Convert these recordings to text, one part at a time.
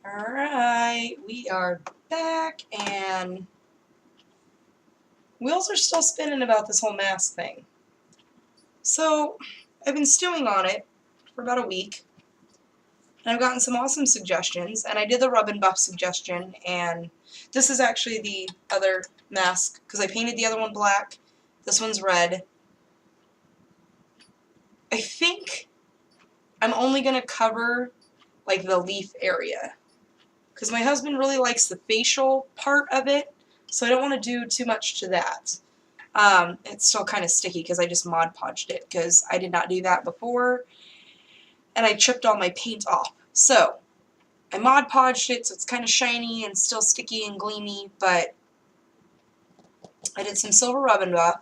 Alright, we are back, and wheels are still spinning about this whole mask thing. So, I've been stewing on it for about a week, and I've gotten some awesome suggestions, and I did the rub and buff suggestion, and this is actually the other mask, because I painted the other one black, this one's red. I think I'm only going to cover, like, the leaf area, because my husband really likes the facial part of it, so I don't want to do too much to that. It's still kind of sticky because I just Mod Podged it, because I did not do that before, and I chipped all my paint off. So, I Mod Podged it, so it's kind of shiny and still sticky and gleamy, but I did some silver rub and buff,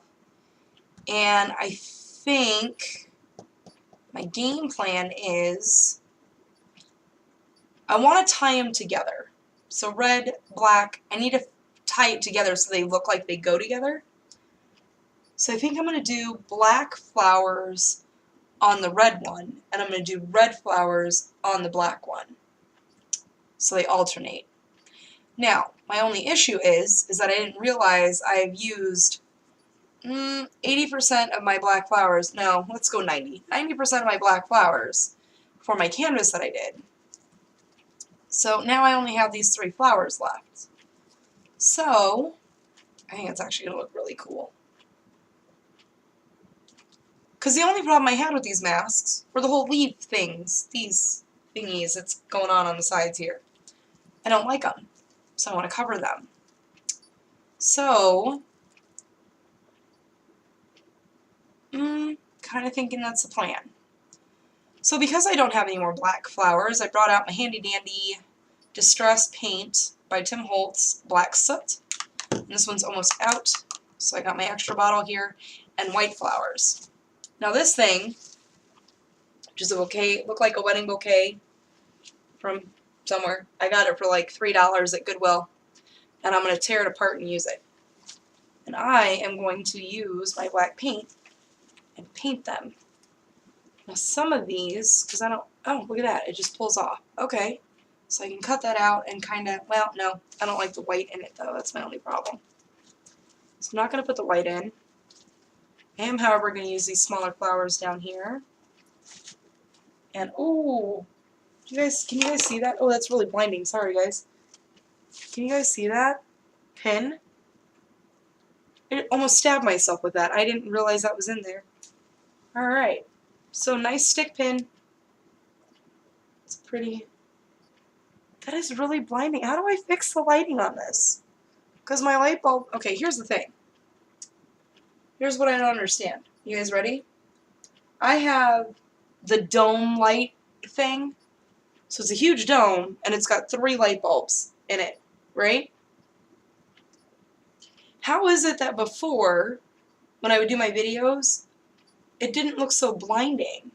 and I think my game plan is I want to tie them together. So red, black, I need to tie it together so they look like they go together. So I think I'm going to do black flowers on the red one, and I'm going to do red flowers on the black one. So they alternate. Now, my only issue is that I didn't realize I've used 80% of my black flowers. No, let's go 90. 90% of my black flowers for my canvas that I did. So now I only have these 3 flowers left. So I think it's actually going to look really cool. Because the only problem I had with these masks were the whole leaf things, these thingies that's going on the sides here. I don't like them, so I want to cover them. So, kind of thinking that's the plan. So because I don't have any more black flowers, I brought out my handy dandy Distress Paint by Tim Holtz Black Soot. And this one's almost out, so I got my extra bottle here, and white flowers. Now this thing, which is a bouquet, looked like a wedding bouquet from somewhere. I got it for like $3 at Goodwill, and I'm going to tear it apart and use it. And I am going to use my black paint and paint them. Now some of these, because I don't, oh look at that, it just pulls off. Okay, so I can cut that out and kind of, well no, I don't like the white in it though, that's my only problem. So I'm not going to put the white in. I am, however, going to use these smaller flowers down here. And, ooh, can you guys see that? Oh, that's really blinding. Sorry, guys. Can you guys see that? Pin? I almost stabbed myself with that. I didn't realize that was in there. Alright. So, nice stick pin. It's pretty. That is really blinding. How do I fix the lighting on this? Because my light bulb... Okay, here's the thing. Here's what I don't understand. You guys ready? I have the dome light thing. So it's a huge dome, and it's got 3 light bulbs in it, right? How is it that before, when I would do my videos, it didn't look so blinding?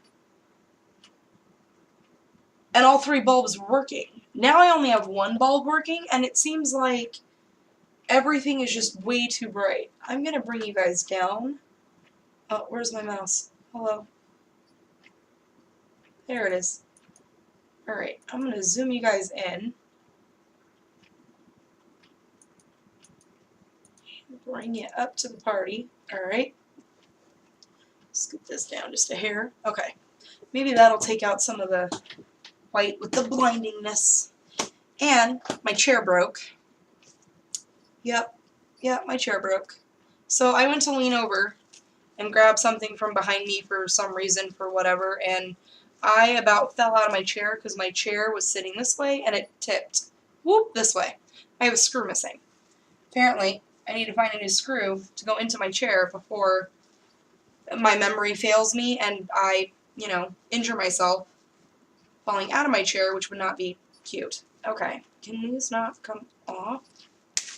And all 3 bulbs were working. Now I only have 1 bulb working, and it seems like everything is just way too bright. I'm going to bring you guys down. Oh, where's my mouse? Hello. There it is. Alright, I'm going to zoom you guys in. Bring you up to the party. Alright. Scoop this down just a hair. Okay. Maybe that'll take out some of the white with the blindingness. And my chair broke. Yep, my chair broke. So I went to lean over and grab something from behind me for some reason, for whatever, and I about fell out of my chair because my chair was sitting this way and it tipped. Whoop, this way. I have a screw missing. Apparently, I need to find a new screw to go into my chair before my memory fails me and I, injure myself falling out of my chair, which would not be cute. Okay, can these not come off?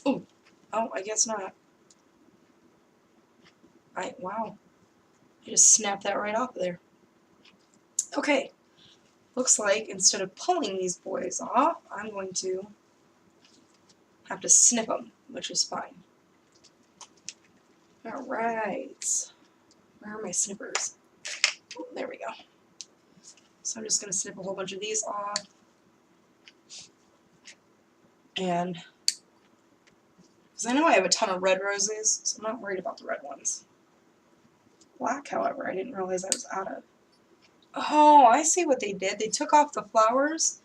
Ooh. Oh, I guess not. Wow. I just snapped that right off of there. Okay. Looks like instead of pulling these boys off, I'm going to have to snip them, which is fine. Alright. Where are my snippers? Oh, there we go. So I'm just going to snip a whole bunch of these off. And because I know I have a ton of red roses, so I'm not worried about the red ones. Black, however, I didn't realize I was out of. Oh, I see what they did. They took off the flowers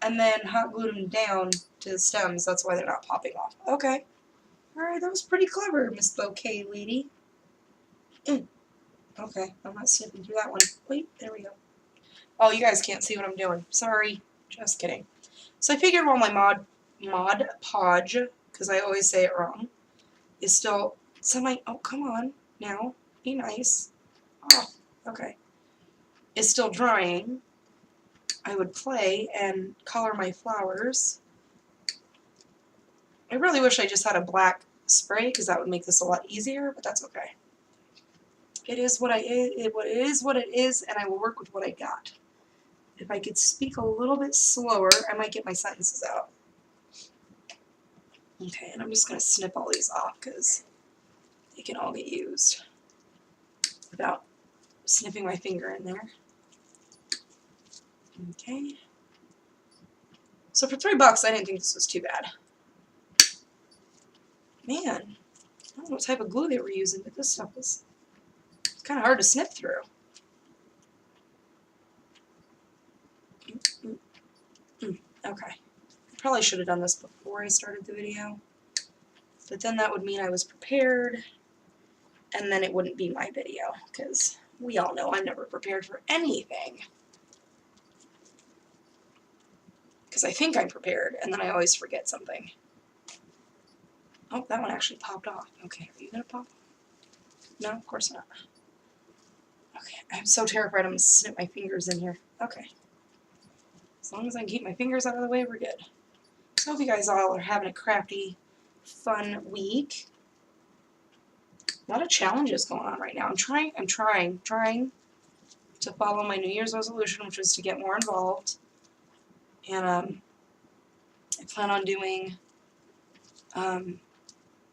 and then hot glued them down to the stems. That's why they're not popping off. Okay. Alright, that was pretty clever, Miss Bouquet Lady. Okay, I'm not snipping through that one. Wait, there we go. Oh, you guys can't see what I'm doing. Sorry. Just kidding. So I figured while my Mod Podge, because I always say it wrong, is still oh, come on, now, be nice. Oh, okay. Is still drying, I would play and color my flowers. I really wish I just had a black spray, because that would make this a lot easier, but that's okay. It is what it is what it is, and I will work with what I got. If I could speak a little bit slower, I might get my sentences out. Okay, and I'm just going to snip all these off because they can all get used without snipping my finger in there. Okay. So for $3, I didn't think this was too bad. Man, I don't know what type of glue they were using, but this stuff was kind of hard to snip through. Okay. I probably should have done this before I started the video, but then that would mean I was prepared, and then it wouldn't be my video, because we all know I'm never prepared for anything. Because I think I'm prepared, and then I always forget something. Oh, that one actually popped off. Okay, are you going to pop? No, of course not. Okay, I'm so terrified I'm going to snip my fingers in here. Okay. As long as I can keep my fingers out of the way, we're good. So I hope you guys all are having a crafty, fun week. A lot of challenges going on right now. I'm trying to follow my New Year's resolution, which was to get more involved. And I plan on doing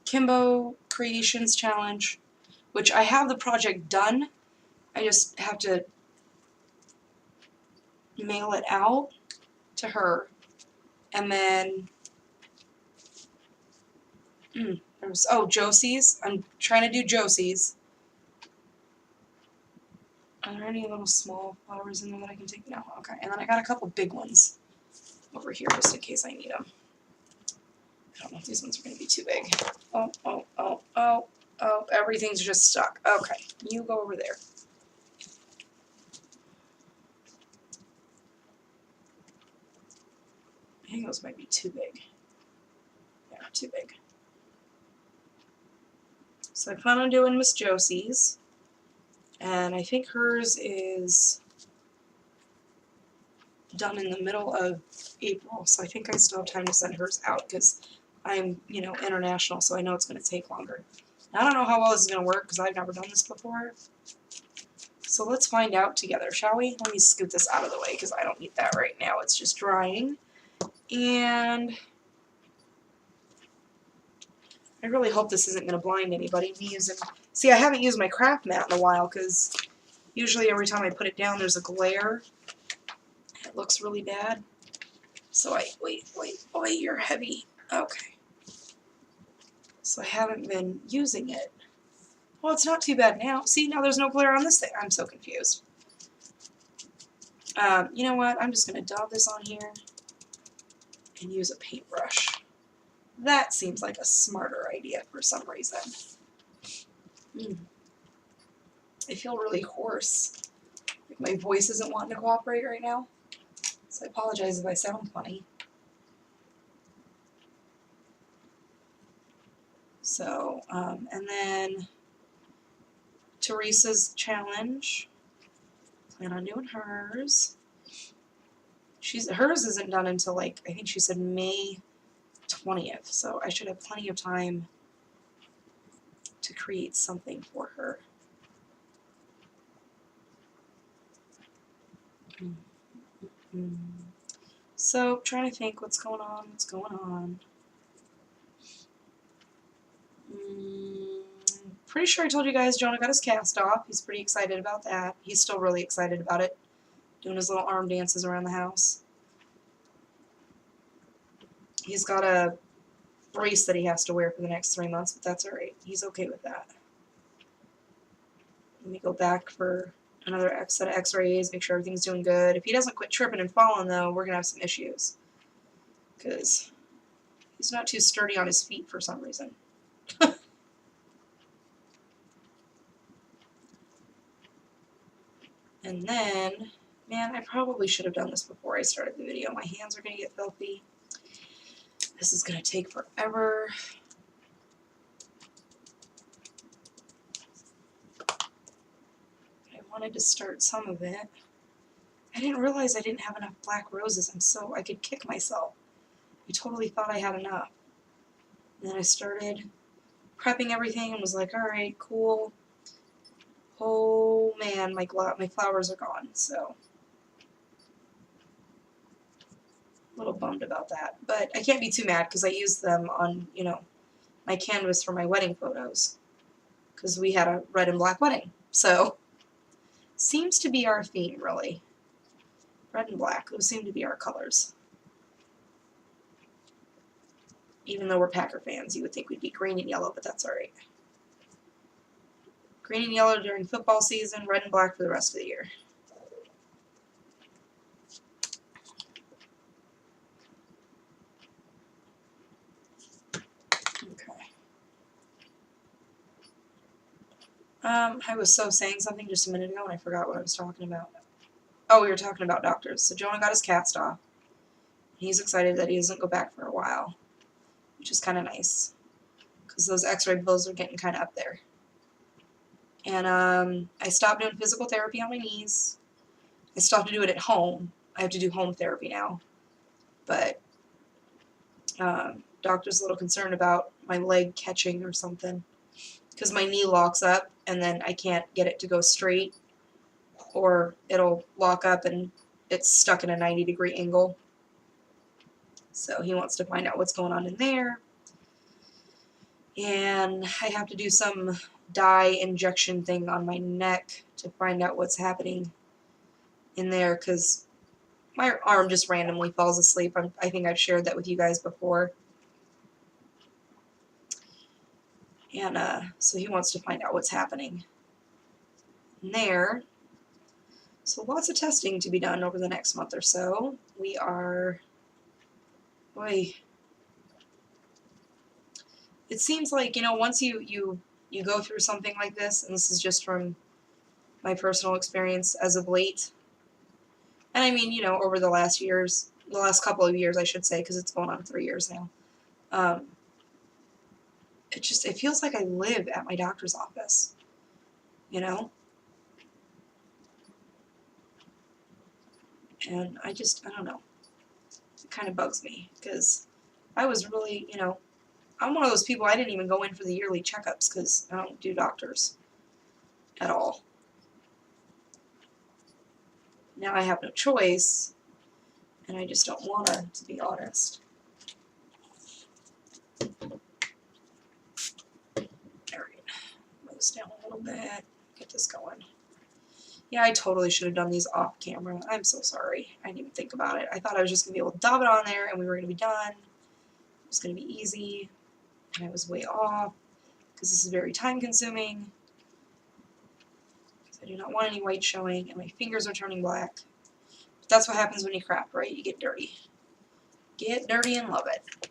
Kimbo Creations Challenge, which I have the project done. I just have to mail it out to her. And then, Josie's. I'm trying to do Josie's. Are there any little small flowers in there that I can take? No, okay. And then I got a couple big ones over here just in case I need them. I don't know if these ones are going to be too big. Oh, everything's just stuck. Okay, you go over there. I think those might be too big. Yeah, too big. So I plan on doing Miss Josie's, and I think hers is done in the middle of April, so I think I still have time to send hers out because I'm, international, so I know it's going to take longer. I don't know how well this is going to work because I've never done this before. So let's find out together, shall we? Let me scoot this out of the way because I don't need that right now. It's just drying. And I really hope this isn't going to blind anybody. See, I haven't used my craft mat in a while because usually every time I put it down there's a glare. It looks really bad. So wait, you're heavy. Okay. So I haven't been using it. Well, it's not too bad now. See, now there's no glare on this thing. I'm so confused. You know what? I'm just going to dab this on here and use a paintbrush. That seems like a smarter idea for some reason. I feel really hoarse. Like my voice isn't wanting to cooperate right now. So I apologize if I sound funny. So, and then Teresa's challenge. Plan on doing hers. Hers isn't done until like, I think she said May 20th, so I should have plenty of time to create something for her. So, trying to think what's going on. Pretty sure I told you guys Jonah got his cast off. He's pretty excited about that. He's still really excited about it. Doing his little arm dances around the house. He's got a brace that he has to wear for the next 3 months, but that's alright. He's okay with that. Let me go back for another set of x-rays, make sure everything's doing good. If he doesn't quit tripping and falling, though, we're going to have some issues. Because he's not too sturdy on his feet for some reason. And then, man, I probably should have done this before I started the video. My hands are going to get filthy. This is going to take forever. I wanted to start some of it. I didn't realize I didn't have enough black roses. I could kick myself. I totally thought I had enough. And then I started prepping everything and was like, alright, cool. Oh man, my flowers are gone, so a little bummed about that. But I can't be too mad because I used them on, you know, my canvas for my wedding photos. Because we had a red and black wedding. So, seems to be our theme, really. Red and black, those seem to be our colors. Even though we're Packer fans, you would think we'd be green and yellow, but that's alright. Green and yellow during football season, red and black for the rest of the year. Okay. I was saying something just a minute ago and I forgot what I was talking about. Oh, we were talking about doctors. So Jonah got his cast off. He's excited that he doesn't go back for a while, which is kind of nice because those x-ray bills are getting kind of up there. And I stopped doing physical therapy on my knees. I still have to do it at home. I have to do home therapy now. But doctor's a little concerned about my leg catching or something because my knee locks up and then I can't get it to go straight, or it'll lock up and it's stuck in a 90-degree angle. So he wants to find out what's going on in there. And I have to do some dye injection thing on my neck to find out what's happening in there because my arm just randomly falls asleep. I think I've shared that with you guys before. And so he wants to find out what's happening in there. So lots of testing to be done over the next month or so. We are, boy, it seems like, you know, once you go through something like this, and this is just from my personal experience as of late, and I mean, you know, over the last couple of years, I should say, because it's going on 3 years now, it feels like I live at my doctor's office, you know? And I don't know. It kind of bugs me, because I was really, you know, I'm one of those people, I didn't even go in for the yearly checkups, because I don't do doctors at all. Now I have no choice, and I just don't want to be honest. Alright, move this down a little bit, get this going. Yeah, I totally should have done these off camera. I'm so sorry. I didn't even think about it. I thought I was just going to be able to dab it on there and we were going to be done. It was going to be easy. And I was way off because this is very time consuming. I do not want any white showing and my fingers are turning black. But that's what happens when you craft, right? You get dirty. Get dirty and love it.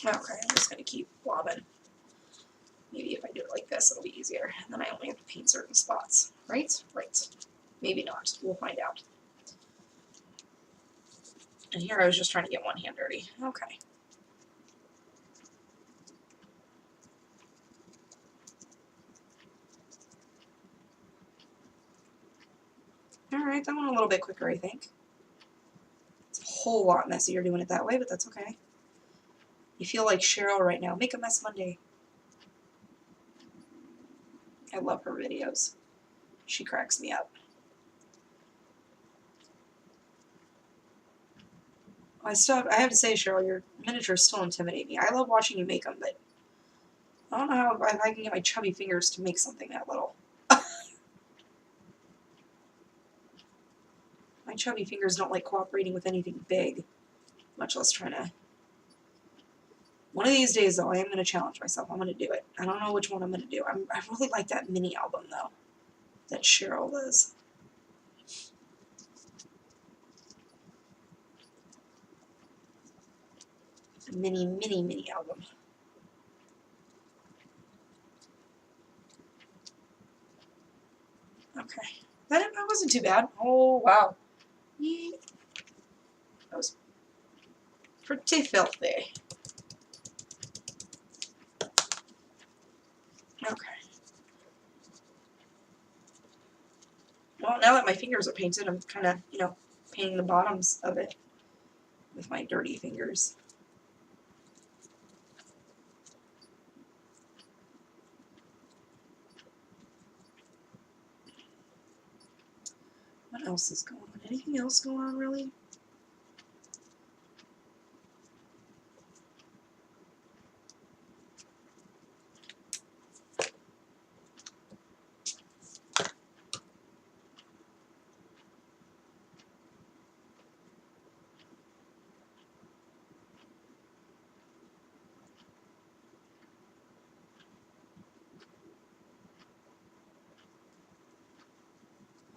Okay, I'm just going to keep blobbing. Maybe if I do it like this, it'll be easier. And then I only have to paint certain spots. Right? Right. Maybe not. We'll find out. And here I was just trying to get one hand dirty. Okay. Alright, that went a little bit quicker, I think. It's a whole lot messier doing it that way, but that's okay. You feel like Cheryl right now. Make a mess Monday. I love her videos. She cracks me up. I have to say, Cheryl, your miniatures still intimidate me. I love watching you make them, but I don't know how if I can get my chubby fingers to make something that little. My chubby fingers don't like cooperating with anything big, much less trying to... One of these days, though, I am going to challenge myself. I'm going to do it. I don't know which one I'm going to do. I really like that mini album, though, that Cheryl does. A mini album. Okay. That wasn't too bad. Oh, wow. That was pretty filthy. Okay. Well, now that my fingers are painted, I'm kind of, you know, painting the bottoms of it with my dirty fingers. What else is going on? Anything else going on, really?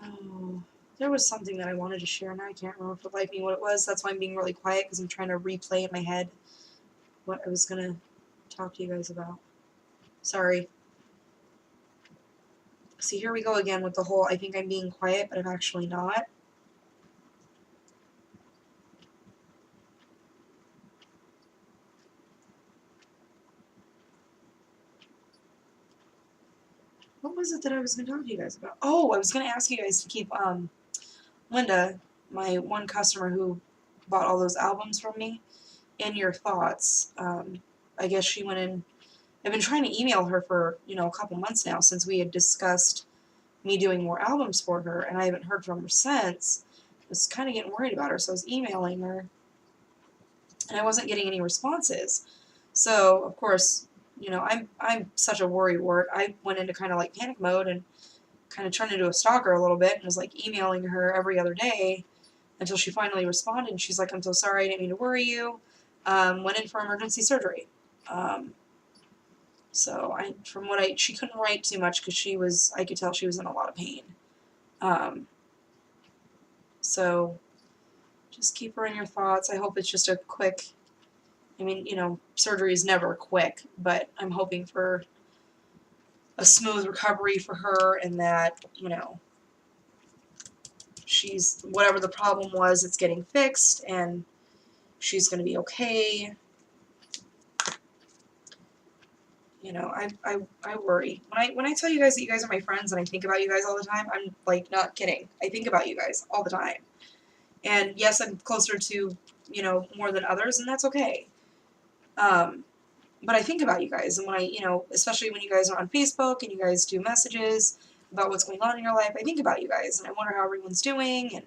Oh, there was something that I wanted to share, and I can't remember for the life of me what it was. That's why I'm being really quiet, because I'm trying to replay in my head what I was going to talk to you guys about. Sorry. See, here we go again with the whole, I think I'm being quiet, but I'm actually not. What was it that I was going to talk to you guys about? Oh, I was going to ask you guys to keep Linda, my one customer who bought all those albums from me, in your thoughts. I guess she went in... I've been trying to email her for, you know, a couple months now since we had discussed me doing more albums for her, and I haven't heard from her since. I was kind of getting worried about her, so I was emailing her, and I wasn't getting any responses. So, of course, you know, I'm such a worrywart. I went into kind of like panic mode and kind of turned into a stalker a little bit and was like emailing her every other day until she finally responded, and she's like, I'm so sorry, I didn't mean to worry you. Went in for emergency surgery. So she couldn't write too much because I could tell she was in a lot of pain. So just keep her in your thoughts. I hope it's just a quick, I mean, you know, surgery is never quick, but I'm hoping for a smooth recovery for her, and that, you know, whatever the problem was, it's getting fixed, and she's going to be okay. You know, I worry. When I tell you guys that you guys are my friends and I think about you guys all the time, I'm, like, not kidding. I think about you guys all the time. And yes, I'm closer to, you know, more than others, and that's okay. But I think about you guys, and when you know, especially when you guys are on Facebook and you guys do messages about what's going on in your life, I think about you guys, and I wonder how everyone's doing, and,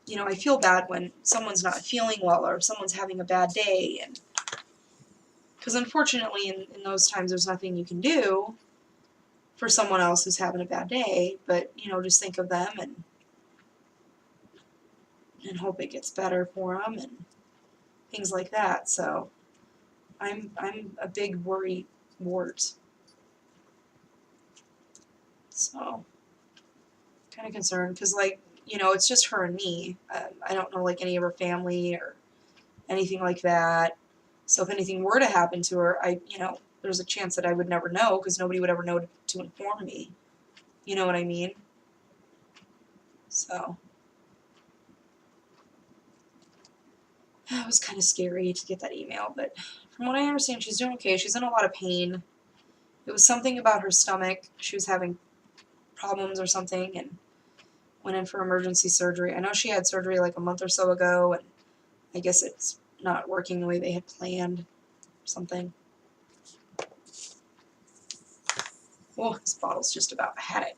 you know, I feel bad when someone's not feeling well or someone's having a bad day, and because unfortunately in those times there's nothing you can do for someone else who's having a bad day, but, you know, just think of them and hope it gets better for them and things like that. So I'm a big worry wart. So kind of concerned because, like, you know, it's just her and me. I don't know, like, any of her family or anything like that. So if anything were to happen to her, you know, there's a chance that I would never know because nobody would ever know to inform me. You know what I mean? So it was kind of scary to get that email, but from what I understand, she's doing okay. She's in a lot of pain. It was something about her stomach. She was having problems or something and went in for emergency surgery. I know she had surgery like a month or so ago, and I guess it's not working the way they had planned or something. Oh, this bottle's just about had it.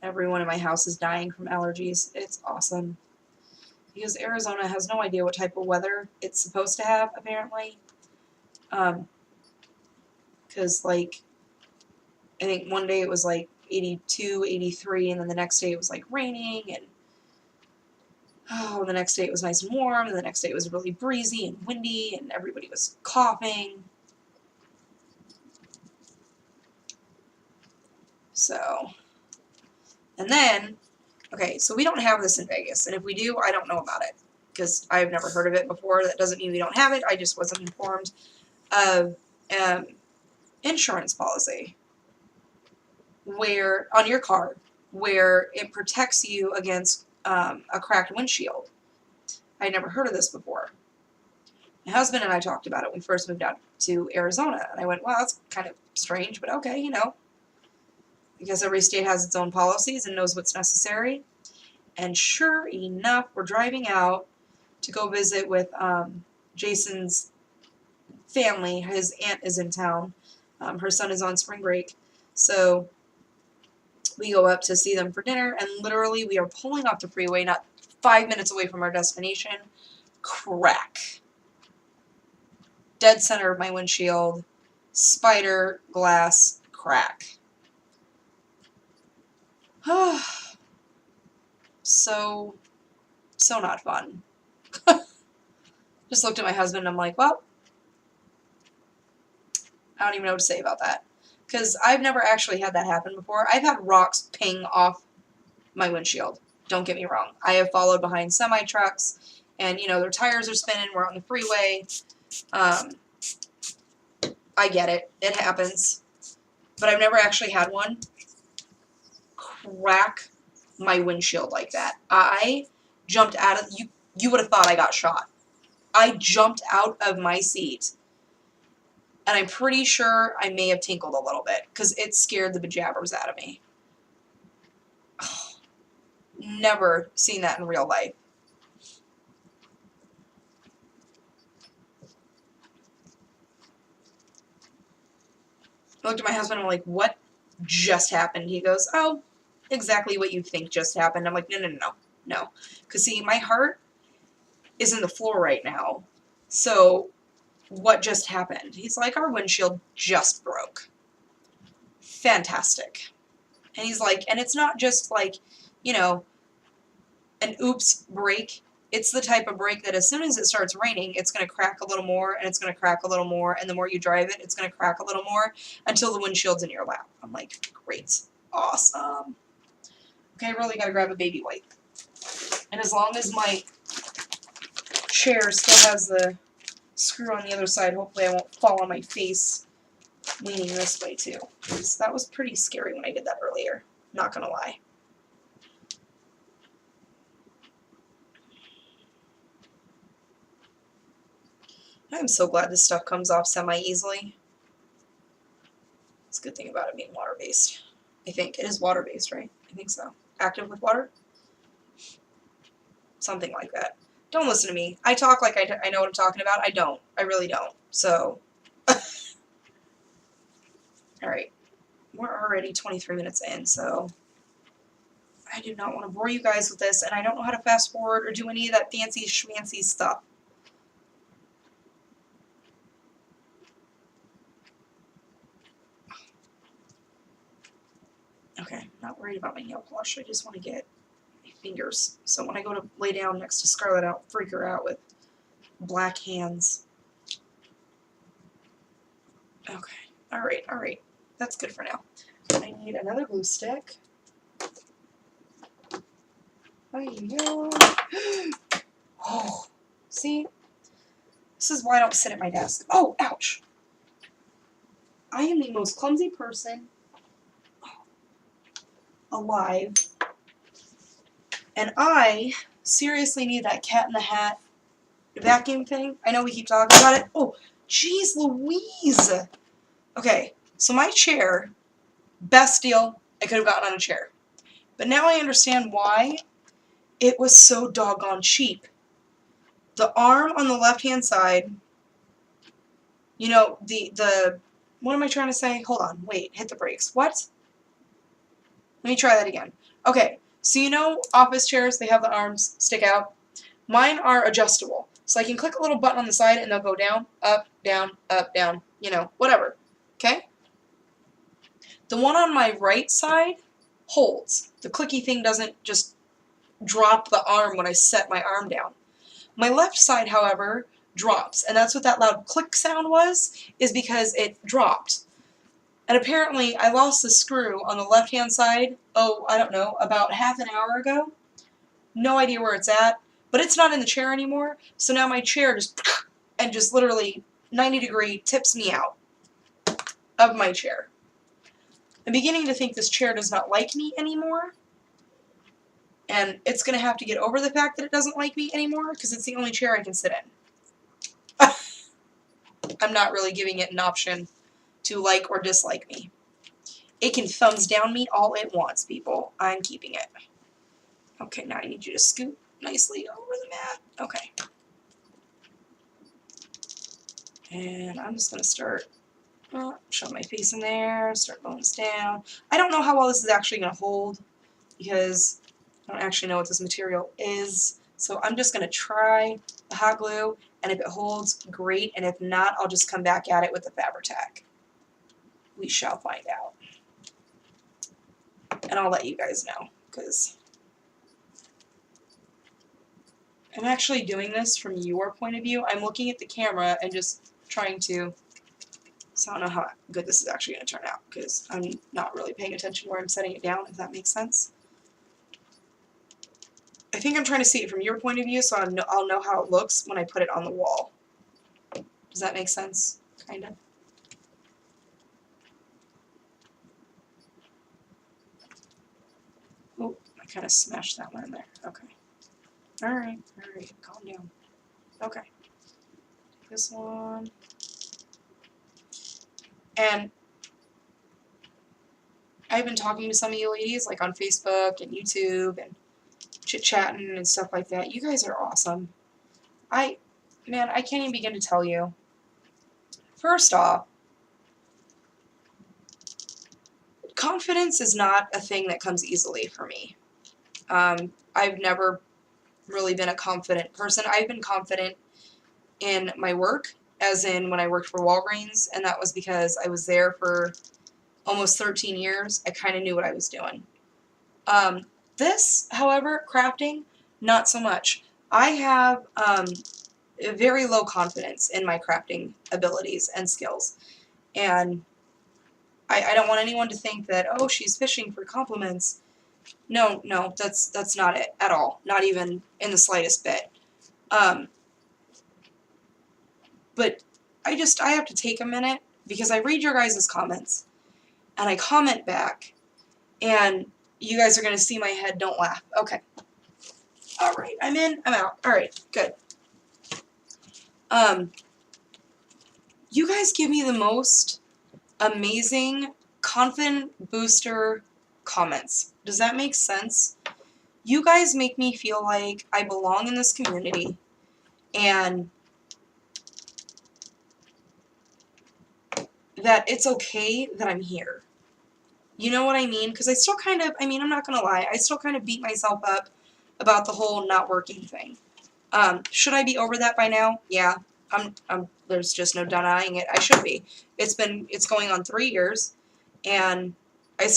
Everyone in my house is dying from allergies. It's awesome. Because Arizona has no idea what type of weather it's supposed to have, apparently. Because, like, I think one day it was like 82, 83, and then the next day it was like raining, and oh, the next day it was nice and warm, and the next day it was really breezy and windy, and everybody was coughing. So, and then, okay, so we don't have this in Vegas, and if we do, I don't know about it, because I've never heard of it before. That doesn't mean we don't have it, I just wasn't informed of insurance policy where, on your car, where it protects you against a cracked windshield. I had never heard of this before. My husband and I talked about it when we first moved out to Arizona, and I went, well, that's kind of strange, but okay, you know, because every state has its own policies and knows what's necessary. And sure enough, we're driving out to go visit with Jason's family. His aunt is in town. Her son is on spring break. So we go up to see them for dinner, and literally we are pulling off the freeway, not 5 minutes away from our destination. Crack. Dead center of my windshield. Spider glass crack. So not fun. Just looked at my husband and I'm like, well, I don't even know what to say about that. Because I've never actually had that happen before. I've had rocks ping off my windshield. Don't get me wrong. I have followed behind semi-trucks, and, you know, their tires are spinning. We're on the freeway. I get it. It happens. But I've never actually had one crack my windshield like that. I jumped out of... You would have thought I got shot. I jumped out of my seat. And I'm pretty sure I may have tinkled a little bit, because it scared the bejabbers out of me. Oh, never seen that in real life. I looked at my husband and I'm like, what just happened? He goes, oh, exactly what you think just happened. I'm like, no. Because, see, my heart is in the floor right now. So, what just happened? He's like, our windshield just broke. Fantastic. And he's like, and it's not just like, you know, an oops break. It's the type of break that as soon as it starts raining, it's going to crack a little more, and it's going to crack a little more, and the more you drive it, it's going to crack a little more until the windshield's in your lap. I'm like, great. Awesome. Okay, I really got to grab a baby wipe. And as long as my chair still has the screw on the other side, hopefully I won't fall on my face leaning this way too. Because that was pretty scary when I did that earlier. Not going to lie. I'm so glad this stuff comes off semi-easily. It's a good thing about it being water-based. I think. It is water-based, right? I think so. Active with water? Something like that. Don't listen to me. I talk like I know what I'm talking about. I don't. I really don't. So, alright. We're already 23 minutes in, so I do not want to bore you guys with this, and I don't know how to fast forward or do any of that fancy schmancy stuff. Okay, not worried about my nail polish. I just want to get my fingers. So when I go to lay down next to Scarlett, I don't freak her out with black hands. Okay, alright. That's good for now. I need another glue stick. There you go. Oh, see? This is why I don't sit at my desk. Oh, ouch. I am the most clumsy person alive, and I seriously need that Cat in the Hat vacuum thing. I know we keep talking about it. Oh, jeez Louise. Okay, so my chair, best deal I could have gotten on a chair. But now I understand why it was so doggone cheap. The arm on the left-hand side, you know, the what am I trying to say? Hold on, wait, hit the brakes. What? Let me try that again. Okay, so you know office chairs, they have the arms stick out. Mine are adjustable. So I can click a little button on the side and they'll go down, up, down, you know, whatever. Okay? The one on my right side holds. The clicky thing doesn't just drop the arm when I set my arm down. My left side, however, drops, and that's what that loud click sound was, is because it dropped. And apparently I lost the screw on the left-hand side, oh, I don't know, about half an hour ago. No idea where it's at, but it's not in the chair anymore, so now my chair just literally 90-degree tips me out of my chair. I'm beginning to think this chair does not like me anymore, and it's going to have to get over the fact that it doesn't like me anymore, because it's the only chair I can sit in. I'm not really giving it an option to like or dislike me. It can thumbs down me all it wants, people. I'm keeping it. Okay, now I need you to scoot nicely over the mat. Okay. And I'm just going to start show my face in there, start blowing this down. I don't know how well this is actually going to hold because I don't actually know what this material is. So I'm just going to try the hot glue, and if it holds, great, and if not, I'll just come back at it with the Fabri-Tac. We shall find out. And I'll let you guys know, because I'm actually doing this from your point of view. I'm looking at the camera and just trying to, so I don't know how good this is actually going to turn out, because I'm not really paying attention where I'm setting it down, if that makes sense. I think I'm trying to see it from your point of view, so I'll know how it looks when I put it on the wall. Does that make sense? Kind of. Oh, I kind of smashed that one in there. Okay. Alright, calm down. Okay. This one. And I've been talking to some of you ladies, like on Facebook and YouTube and chit-chatting and stuff like that. You guys are awesome. Man, I can't even begin to tell you. First off, confidence is not a thing that comes easily for me. I've never really been a confident person. I've been confident in my work, as in when I worked for Walgreens, and that was because I was there for almost 13 years. I kind of knew what I was doing. This, however, crafting, not so much. I have a very low confidence in my crafting abilities and skills, and I don't want anyone to think that, oh, she's fishing for compliments. No, that's not it at all. Not even in the slightest bit. But I have to take a minute, because I read your guys' comments, and I comment back, and you guys are going to see my head, don't laugh. Okay. Alright, I'm in, I'm out. Alright, good. You guys give me the most amazing, confident booster comments. Does that make sense? You guys make me feel like I belong in this community, and that it's okay that I'm here. You know what I mean? Because I still kind of, I'm not going to lie, I still kind of beat myself up about the whole not working thing. Should I be over that by now? Yeah. There's just no denying it. I should be. It's going on 3 years, and I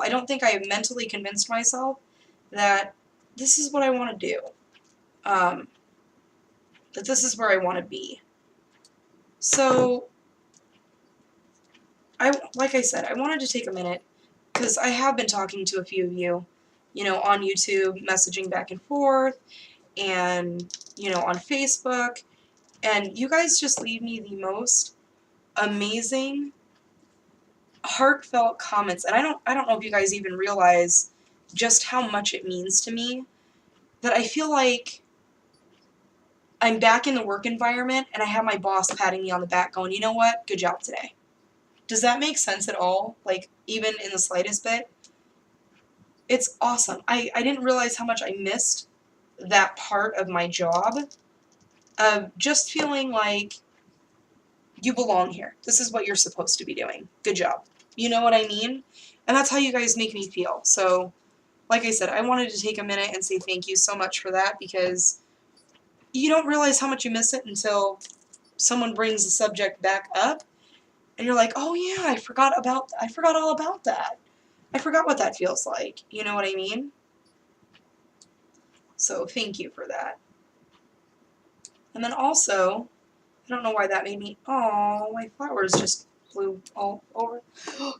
don't think I have mentally convinced myself that this is what I want to do. That this is where I want to be. So, like I said, I wanted to take a minute, because I have been talking to a few of you, on YouTube, messaging back and forth, and, on Facebook, and you guys just leave me the most amazing, heartfelt comments, and I don't know if you guys even realize just how much it means to me, that I feel like I'm back in the work environment, and I have my boss patting me on the back going, you know what, good job today. Does that make sense at all? Like, even in the slightest bit? It's awesome. I didn't realize how much I missed that part of my job, of just feeling like you belong here. This is what you're supposed to be doing. Good job. You know what I mean? And that's how you guys make me feel. So, like I said, I wanted to take a minute and say thank you so much for that, because you don't realize how much you miss it until someone brings the subject back up, and you're like, oh yeah, I forgot all about that. I forgot what that feels like. You know what I mean? So thank you for that. And then also, I don't know why that made me, oh, my flowers just flew all over.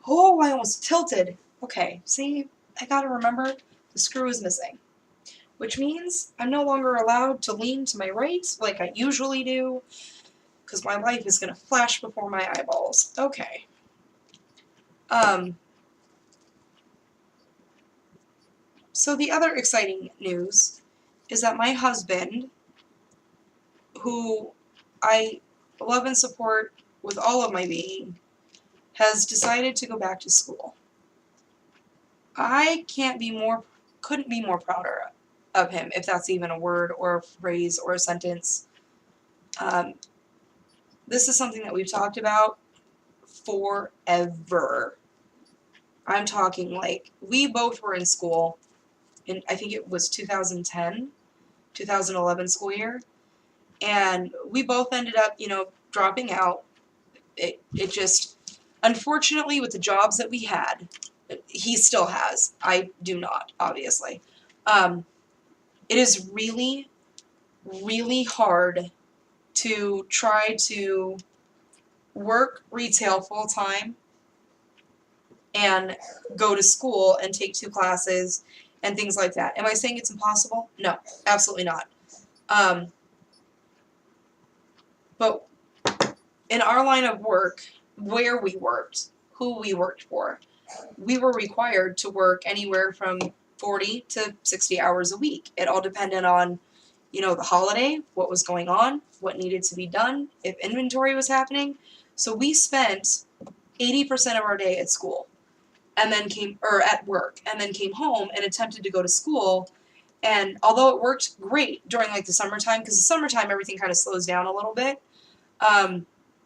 Oh, I almost tilted. Okay, see, I gotta remember the screw is missing, which means I'm no longer allowed to lean to my right like I usually do, because my life is gonna flash before my eyeballs. Okay. So the other exciting news is that my husband, who I love and support with all of my being, has decided to go back to school. I couldn't be more prouder of him, if that's even a word or a phrase or a sentence. This is something that we've talked about forever. I'm talking like, we both were in school in, I think it was 2010, 2011 school year, and we both ended up, dropping out. It just, unfortunately, with the jobs that we had, he still has. I do not, obviously. It is really, really hard to try to work retail full time and go to school and take 2 classes and things like that. Am I saying it's impossible? No, absolutely not. But in our line of work, where we worked, who we worked for, we were required to work anywhere from 40 to 60 hours a week. It all depended on, the holiday, what was going on, what needed to be done, if inventory was happening. So we spent 80% of our day at school, and then at work, and then came home and attempted to go to school. And although it worked great during like the summertime, because the summertime everything kind of slows down a little bit,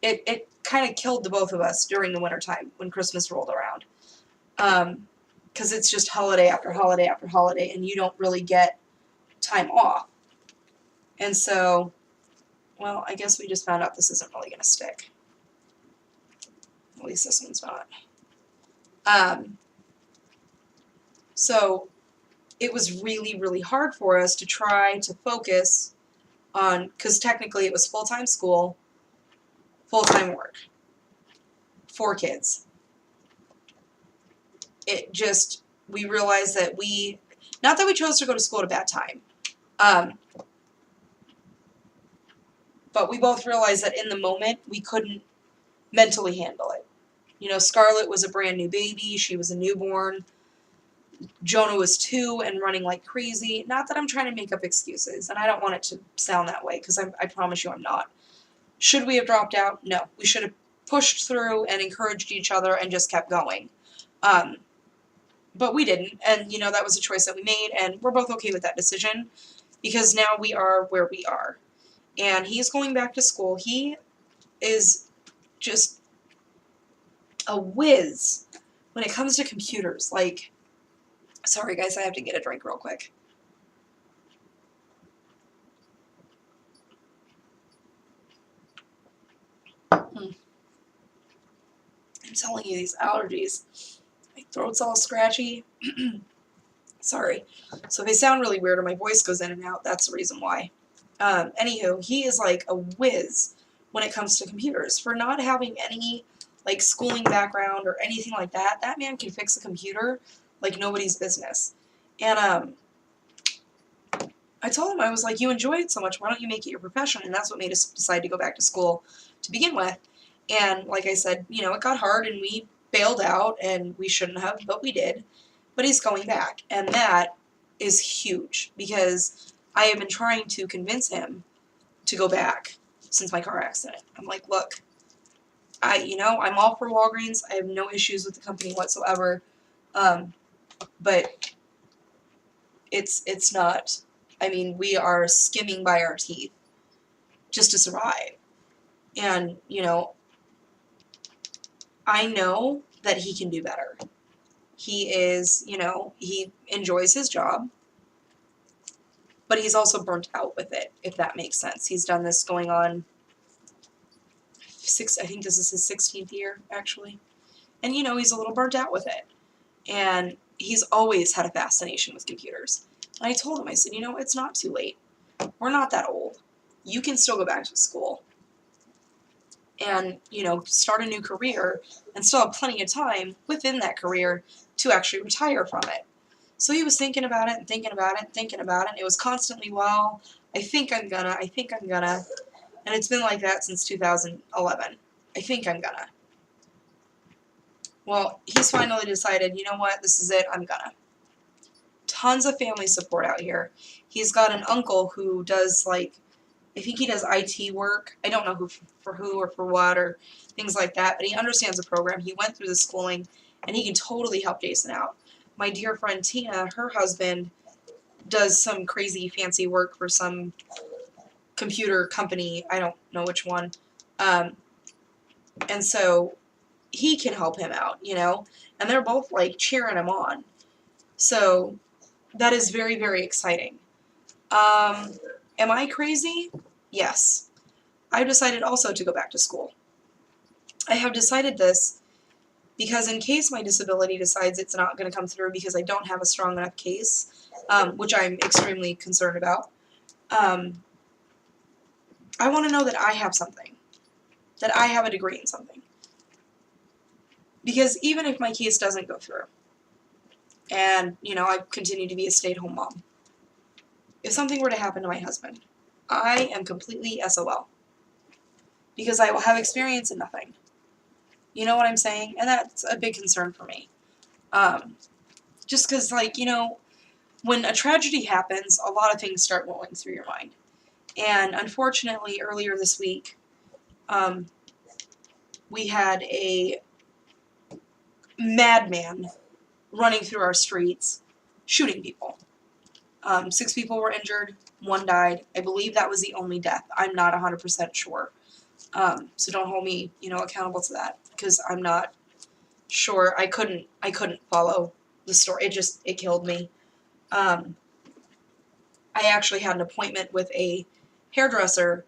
it kind of killed the both of us during the wintertime when Christmas rolled around. Because it's just holiday after holiday after holiday, and you don't really get time off. And so, well, I guess we just found out this isn't really going to stick. At least this one's not. So it was really, really hard for us to try to focus on, because technically it was full-time school, full-time work, 4 kids. It just, we realized that not that we chose to go to school at a bad time, but we both realized that in the moment we couldn't mentally handle it. Scarlett was a brand new baby, she was a newborn. Jonah was 2 and running like crazy. Not that I'm trying to make up excuses, and I don't want it to sound that way, because I promise you I'm not. Should we have dropped out? No. We should have pushed through and encouraged each other and just kept going. But we didn't, and, that was a choice that we made, and we're both okay with that decision, because now we are where we are. And he's going back to school. He is just a whiz when it comes to computers. Like, sorry guys, I have to get a drink real quick. I'm telling you, these allergies. My throat's all scratchy. Sorry. So if they sound really weird or my voice goes in and out, that's the reason why. Anywho, he is like a whiz when it comes to computers. For not having any like schooling background or anything like that, that man can fix a computer like nobody's business. And I told him, I was like, you enjoy it so much, why don't you make it your profession? And that's what made us decide to go back to school to begin with. And like I said, it got hard and we bailed out, and we shouldn't have, but we did. But he's going back, and that is huge, because I have been trying to convince him to go back since my car accident. I'm like, look, I'm all for Walgreens. I have no issues with the company whatsoever, but it's not. I mean, we are skimming by our teeth just to survive. And, I know that he can do better. He is, he enjoys his job. but he's also burnt out with it, if that makes sense. He's done this going on I think this is his 16th year, actually. And, you know, he's a little burnt out with it. And he's always had a fascination with computers. And I told him, I said, you know, it's not too late. We're not that old. You can still go back to school and, you know, start a new career and still have plenty of time within that career to actually retire from it. So he was thinking about it and thinking about it and thinking about it. It was constantly, well, I think I'm gonna. And it's been like that since 2011. I think I'm gonna. Well, he's finally decided, you know what, this is it, I'm gonna. Tons of family support out here. He's got an uncle who does, like, I think he does IT work. I don't know for who or for what or things like that, but he understands the program. He went through the schooling, and he can totally help Jason out. My dear friend Tina, her husband, does some crazy fancy work for some computer company. I don't know which one. And so he can help him out, you know? And they're both, like, cheering him on. So that is very, very exciting. Am I crazy? Yes. I've decided also to go back to school. I have decided this because in case my disability decides it's not going to come through because I don't have a strong enough case, which I'm extremely concerned about, I want to know that I have something, that I have a degree in something. Because even if my case doesn't go through, and, you know, I continue to be a stay-at-home mom, if something were to happen to my husband, I am completely SOL. Because I will have experience in nothing. You know what I'm saying? And that's a big concern for me. Just because, like, you know, when a tragedy happens, a lot of things start rolling through your mind. And unfortunately, earlier this week, we had a madman running through our streets, shooting people. 6 people were injured, 1 died. I believe that was the only death. I'm not 100% sure. So don't hold me, you know, accountable to that, because I'm not sure. I couldn't follow the story. It killed me. I actually had an appointment with a hairdresser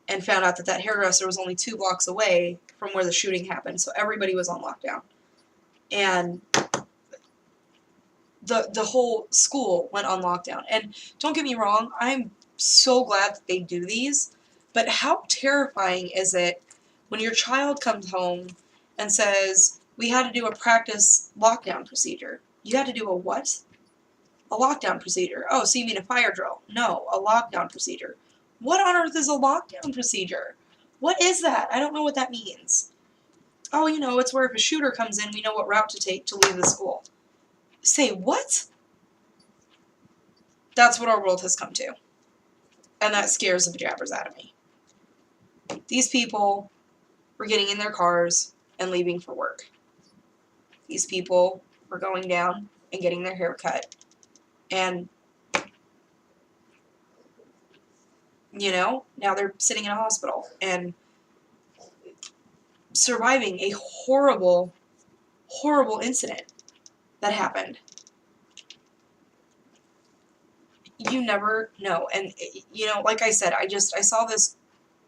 and found out that that hairdresser was only 2 blocks away from where the shooting happened, so everybody was on lockdown. And the whole school went on lockdown. And don't get me wrong, I'm so glad that they do these, but how terrifying is it when your child comes home and says, we had to do a practice lockdown procedure. You had to do a what? A lockdown procedure. Oh, so you mean a fire drill? No, a lockdown procedure. What on earth is a lockdown procedure? What is that? I don't know what that means. Oh, you know, it's where if a shooter comes in, we know what route to take to leave the school. Say what? That's what our world has come to. And that scares the jabbers out of me. These people were getting in their cars and leaving for work. These people were going down and getting their hair cut. And, you know, now they're sitting in a hospital and surviving a horrible, horrible incident that happened. You never know. And, you know, like I said, I saw this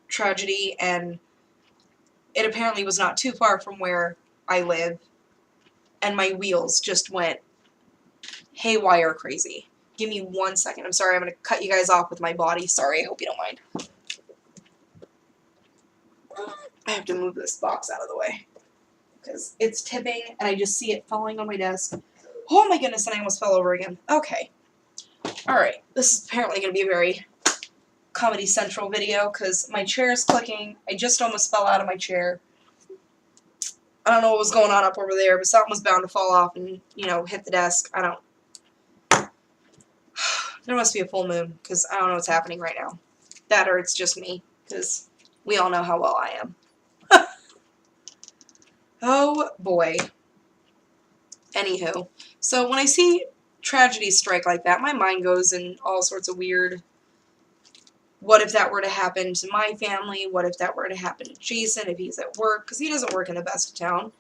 tragedy, and it apparently was not too far from where I live, and my wheels just went haywire crazy. Give me 1 second. I'm sorry, I'm going to cut you guys off with my body. Sorry, I hope you don't mind. I have to move this box out of the way, because it's tipping, and I just see it falling on my desk. Oh my goodness, and I almost fell over again. Okay. Alright, this is apparently going to be a very Comedy Central video, because my chair is clicking. I just almost fell out of my chair. I don't know what was going on up over there, but something was bound to fall off and, you know, hit the desk. I don't... There must be a full moon, because I don't know what's happening right now. That or it's just me, because we all know how well I am. Oh, boy. Anywho, so when I see tragedies strike like that, my mind goes in all sorts of weird, what if that were to happen to my family? What if that were to happen to Jason if he's at work? Because he doesn't work in the best of town.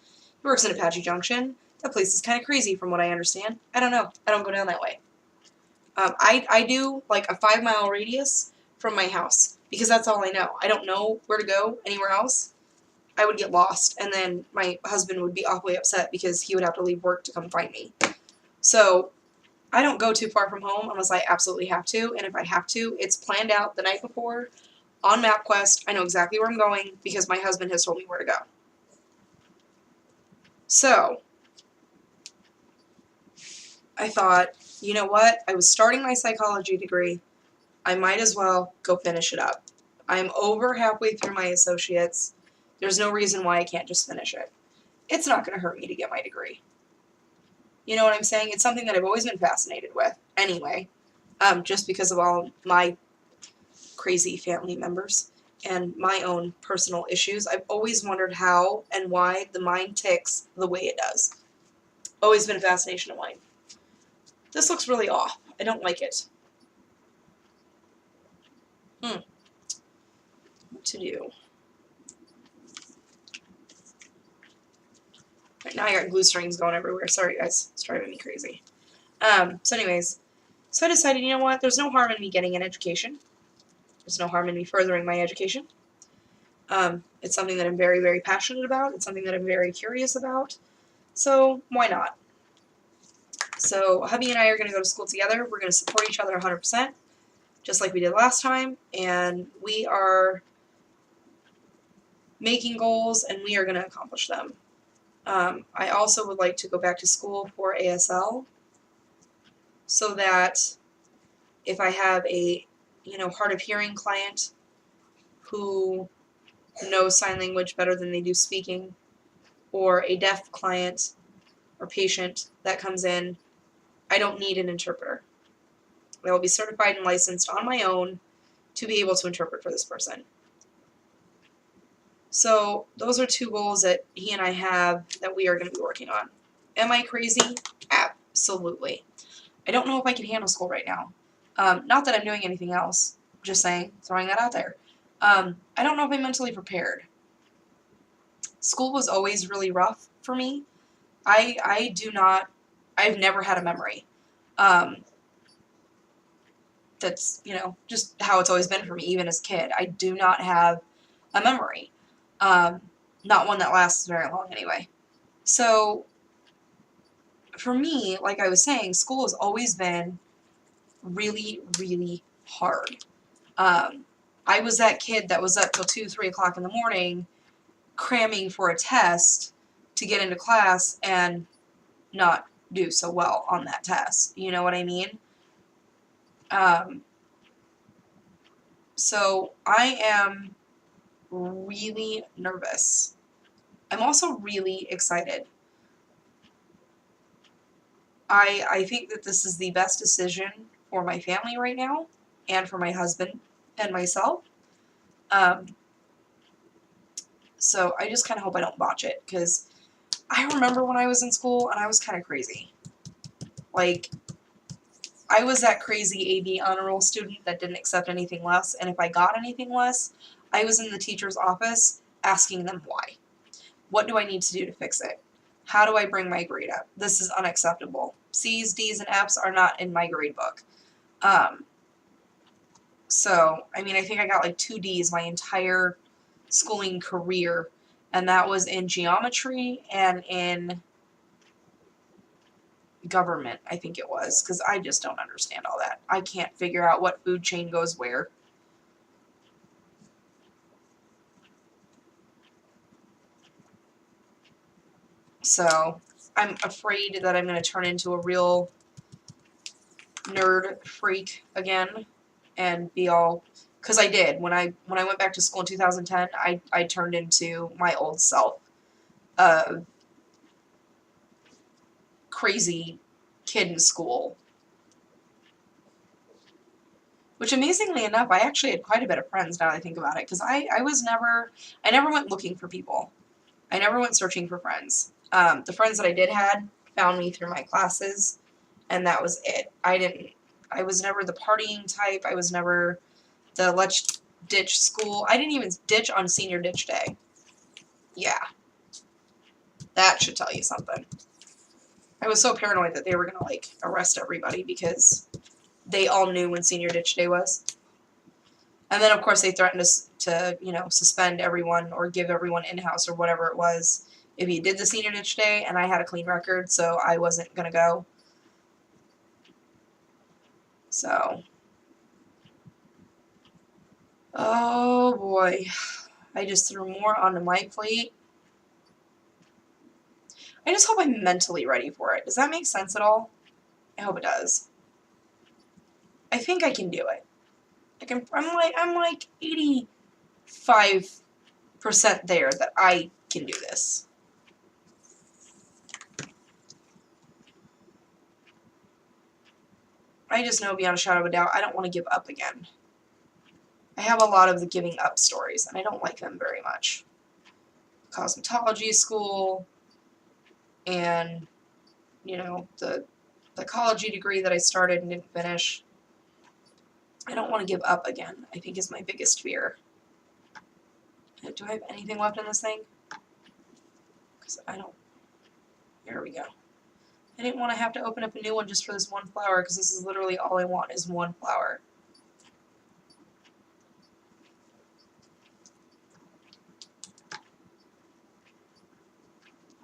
He works in Apache Junction. That place is kind of crazy from what I understand. I don't know. I don't go down that way. I do like a 5-mile radius from my house because that's all I know. I don't know where to go anywhere else. I would get lost, and then my husband would be awfully upset because he would have to leave work to come find me. So I don't go too far from home unless I absolutely have to, and if I have to, it's planned out the night before on MapQuest. I know exactly where I'm going because my husband has told me where to go. So I thought, you know what? I was starting my psychology degree. I might as well go finish it up. I'm over halfway through my associates. There's no reason why I can't just finish it. It's not going to hurt me to get my degree. You know what I'm saying? It's something that I've always been fascinated with anyway, just because of all my crazy family members and my own personal issues. I've always wondered how and why the mind ticks the way it does. Always been a fascination of mine. This looks really off. I don't like it. What to do? Right now I got glue strings going everywhere. Sorry guys, it's driving me crazy. So anyways, so I decided, you know what, there's no harm in me getting an education. There's no harm in me furthering my education. It's something that I'm very, very passionate about. It's something that I'm very curious about. So why not? So hubby and I are going to go to school together. We're going to support each other 100%, just like we did last time. And we are making goals, and we are going to accomplish them. I also would like to go back to school for ASL so that if I have a, hard of hearing client who knows sign language better than they do speaking, or a deaf client or patient that comes in, I don't need an interpreter. I will be certified and licensed on my own to be able to interpret for this person. So those are two goals that he and I have that we are going to be working on. Am I crazy? Absolutely. I don't know if I can handle school right now. Not that I'm doing anything else. Just saying, throwing that out there. I don't know if I'm mentally prepared. School was always really rough for me. I've never had a memory. That's, just how it's always been for me, even as a kid. I do not have a memory. Not one that lasts very long anyway. So, for me, like I was saying, school has always been really, really hard. I was that kid that was up till 2, 3 o'clock in the morning cramming for a test to get into class and not do so well on that test. You know what I mean? So I am really nervous. I'm also really excited. I think that this is the best decision for my family right now and for my husband and myself. So I just kind of hope I don't botch it, because I remember when I was in school and I was kind of crazy. Like, I was that crazy AD honor roll student that didn't accept anything less, and if I got anything less, I was in the teacher's office asking them why. What do I need to do to fix it? How do I bring my grade up? This is unacceptable. C's, D's, and F's are not in my grade book. So, I mean, I think I got like 2 D's my entire schooling career, and that was in geometry and in government, I think it was, because I just don't understand all that. I can't figure out what food chain goes where. So I'm afraid that I'm going to turn into a real nerd freak again and be all, because I did. When I went back to school in 2010, I turned into my old self. Crazy kid in school. Which, amazingly enough, I actually had quite a bit of friends now that I think about it, because I never went looking for people. I never went searching for friends. The friends that I did had found me through my classes, and that was it. I was never the partying type. I was never the let's ditch school. I didn't even ditch on senior ditch day. Yeah. That should tell you something. I was so paranoid that they were going to, like, arrest everybody because they all knew when Senior Ditch Day was. And then, of course, they threatened us to, you know, suspend everyone or give everyone in-house or whatever it was if you did the Senior Ditch Day, and I had a clean record, so I wasn't going to go. So, oh boy, I just threw more onto my plate. I just hope I'm mentally ready for it. Does that make sense at all? I hope it does. I think I can do it. I'm like 85% there that I can do this. I just know beyond a shadow of a doubt I don't want to give up again. I have a lot of the giving up stories, and I don't like them very much. Cosmetology school, and, you know, the psychology degree that I started and didn't finish. I don't want to give up again, I think is my biggest fear. Do I have anything left in this thing? Because I don't... There we go. I didn't want to have to open up a new one just for this one flower, because this is literally all I want is one flower.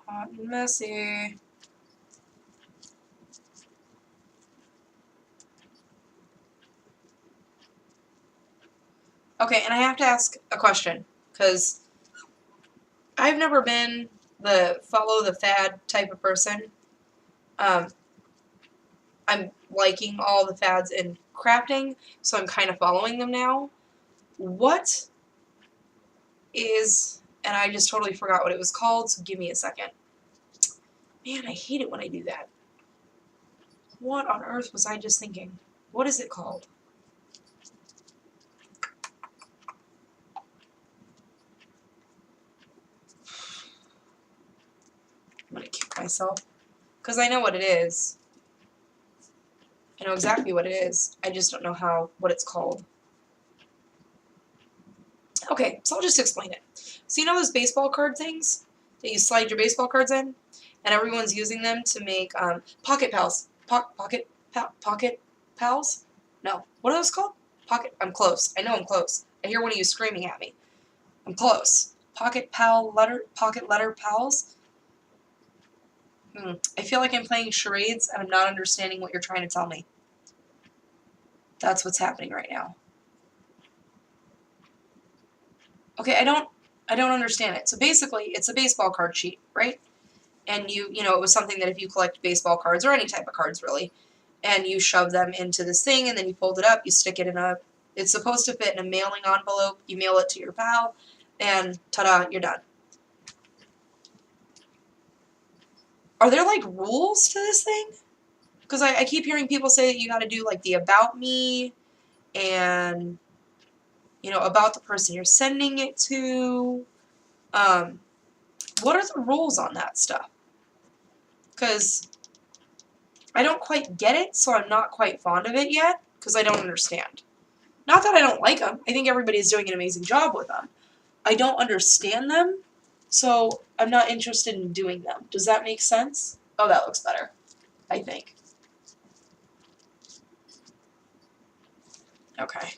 Hot and messy. Okay, and I have to ask a question, because I've never been the follow the fad type of person. I'm liking all the fads in crafting, so I'm kind of following them now. What is, and I just totally forgot what it was called, so give me a second. Man, I hate it when I do that. What on earth was I just thinking? What is it called? I'm gonna kick myself. Because I know what it is. I know exactly what it is. I just don't know what it's called. Okay, so I'll just explain it. So you know those baseball card things that you slide your baseball cards in? And everyone's using them to make pocket pals. Pocket pals? No. What are those called? I'm close. I know I'm close. I hear one of you screaming at me. I'm close. Pocket letter pals? I feel like I'm playing charades and I'm not understanding what you're trying to tell me. That's what's happening right now. Okay, I don't understand it. So basically, it's a baseball card sheet, right? And you know, it was something that if you collect baseball cards, or any type of cards really, and you shove them into this thing, and then you fold it up, you stick it in it's supposed to fit in a mailing envelope, you mail it to your pal, and ta-da, you're done. Are there, like, rules to this thing? Because I keep hearing people say that you gotta do, like, the about me, and, you know, about the person you're sending it to. What are the rules on that stuff? Because I don't quite get it, so I'm not quite fond of it yet, because I don't understand. Not that I don't like them. I think everybody's doing an amazing job with them. I don't understand them, so I'm not interested in doing them. Does that make sense? Oh, that looks better, I think. Okay.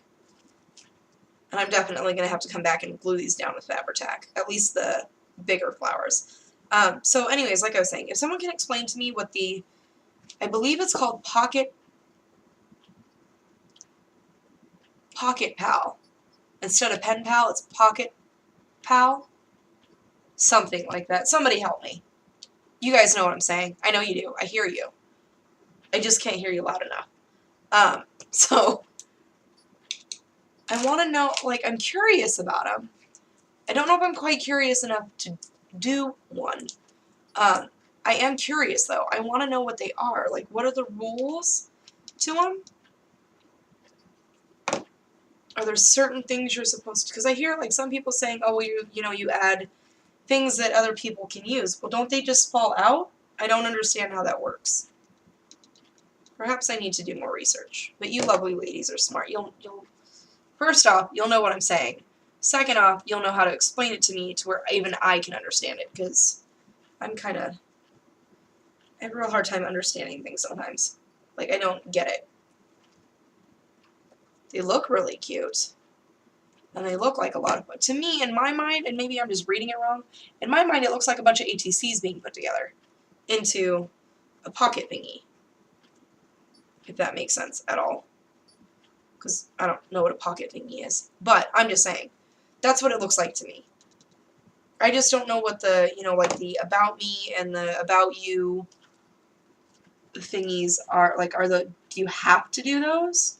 And I'm definitely going to have to come back and glue these down with Fabri-Tac, at least the bigger flowers. So anyways, like I was saying, if someone can explain to me what I believe it's called Pocket Pal. Instead of Pen Pal, it's Pocket Pal. Something like that. Somebody help me. You guys know what I'm saying. I know you do. I hear you. I just can't hear you loud enough. So I want to know, like, I'm curious about them. I don't know if I'm quite curious enough to do one. I am curious, though. I want to know what they are. Like, what are the rules to them? Are there certain things you're supposed to... Because I hear, like, some people saying, oh, well, you add things that other people can use. Well, don't they just fall out? I don't understand how that works. Perhaps I need to do more research. But you lovely ladies are smart. First off, you'll know what I'm saying. Second off, you'll know how to explain it to me to where even I can understand it, because I have a real hard time understanding things sometimes. Like, I don't get it. They look really cute. And they look like a lot of, to me, in my mind, and maybe I'm just reading it wrong, in my mind it looks like a bunch of ATCs being put together into a pocket thingy. If that makes sense at all. Because I don't know what a pocket thingy is. But I'm just saying, that's what it looks like to me. I just don't know what the, you know, like the about me and the about you thingies are. Like, do you have to do those?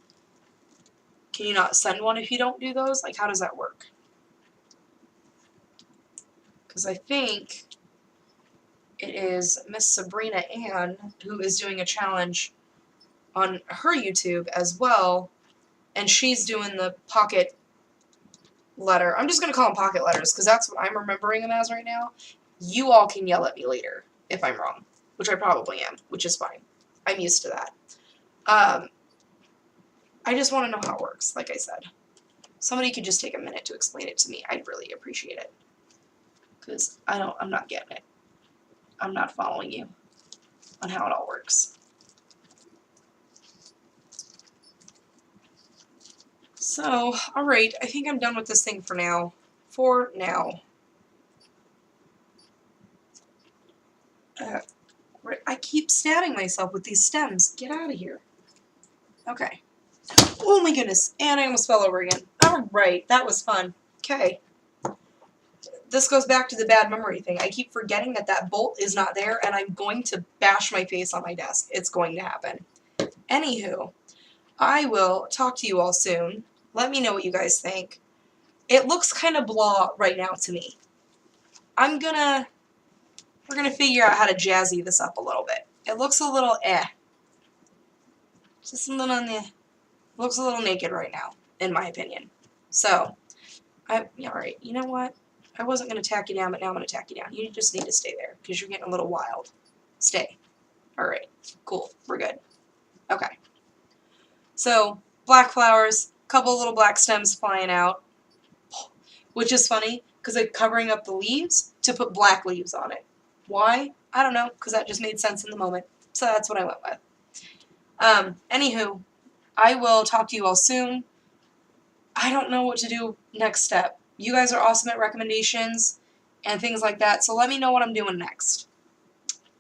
Can you not send one if you don't do those? Like, how does that work? Because I think it is Miss Sabrina Ann who is doing a challenge on her YouTube as well, and she's doing the pocket letter. I'm just going to call them pocket letters because that's what I'm remembering them as right now. You all can yell at me later if I'm wrong, which I probably am, which is fine. I'm used to that. I just want to know how it works, like I said. Somebody could just take a minute to explain it to me. I'd really appreciate it. Because I'm not getting it. I'm not following you on how it all works. So, alright, I think I'm done with this thing for now. For now. I keep stabbing myself with these stems. Get out of here. Okay. Oh my goodness. And I almost fell over again. Alright, that was fun. Okay. This goes back to the bad memory thing. I keep forgetting that that bolt is not there, and I'm going to bash my face on my desk. It's going to happen. Anywho, I will talk to you all soon. Let me know what you guys think. It looks kind of blah right now to me. We're gonna figure out how to jazzy this up a little bit. It looks a little Just a little on the, looks a little naked right now, in my opinion. So, alright, you know what? I wasn't going to tack you down, but now I'm going to tack you down. You just need to stay there, because you're getting a little wild. Stay. Alright, cool. We're good. Okay. So, black flowers, couple little black stems flying out, which is funny, because they're covering up the leaves to put black leaves on it. Why? I don't know, because that just made sense in the moment. So that's what I went with. Anywho, I will talk to you all soon. I don't know what to do next step. You guys are awesome at recommendations and things like that, so let me know what I'm doing next.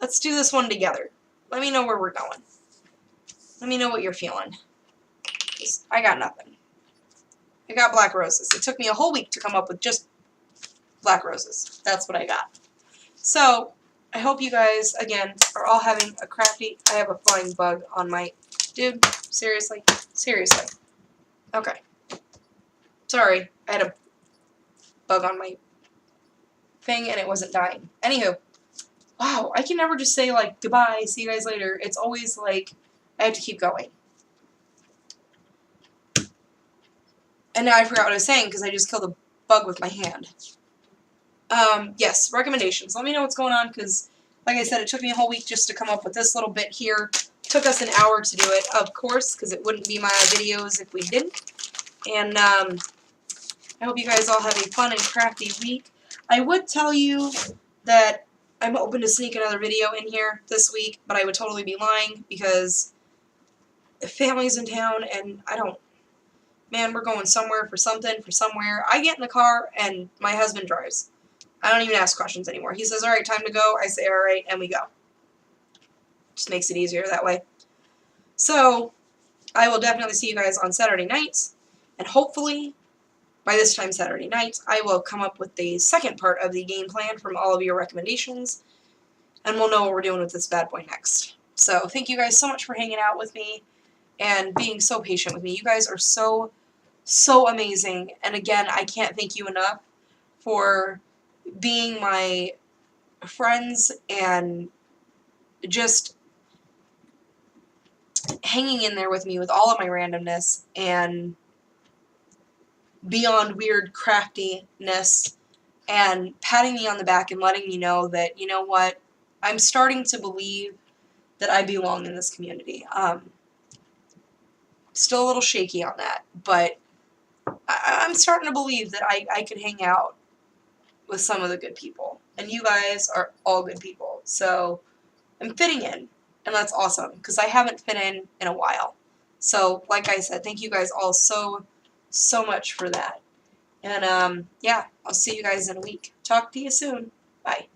Let's do this one together. Let me know where we're going. Let me know what you're feeling. 'Cause I got nothing. I got black roses. It took me a whole week to come up with just black roses. That's what I got. So, I hope you guys, again, are all having a crafty... I have a flying bug on my... Dude, seriously? Seriously. Okay. Sorry, I had a bug on my thing and it wasn't dying. Anywho, wow, I can never just say, like, goodbye, see you guys later. It's always like, I have to keep going. And now I forgot what I was saying because I just killed a bug with my hand. Yes, recommendations. Let me know what's going on because, like I said, it took me a whole week just to come up with this little bit here. Took us an hour to do it, of course, because it wouldn't be my videos if we didn't. And, I hope you guys all have a fun and crafty week. I would tell you that I'm open to sneak another video in here this week, but I would totally be lying because the family's in town and man, we're going somewhere for something, for somewhere. I get in the car and my husband drives. I don't even ask questions anymore. He says, alright, time to go. I say, alright, and we go. Just makes it easier that way. So, I will definitely see you guys on Saturday nights, and hopefully by this time Saturday night, I will come up with the second part of the game plan from all of your recommendations, and we'll know what we're doing with this bad boy next. So, thank you guys so much for hanging out with me and being so patient with me. You guys are so, so amazing, and again, I can't thank you enough for being my friends and just hanging in there with me with all of my randomness and beyond weird craftiness and patting me on the back and letting me know that, you know what, I'm starting to believe that I belong in this community. Still a little shaky on that, but I'm starting to believe that I could hang out with some of the good people. And you guys are all good people. So I'm fitting in, and that's awesome, because I haven't fit in a while. So, like I said, thank you guys all so much for that. And, yeah, I'll see you guys in a week. Talk to you soon. Bye.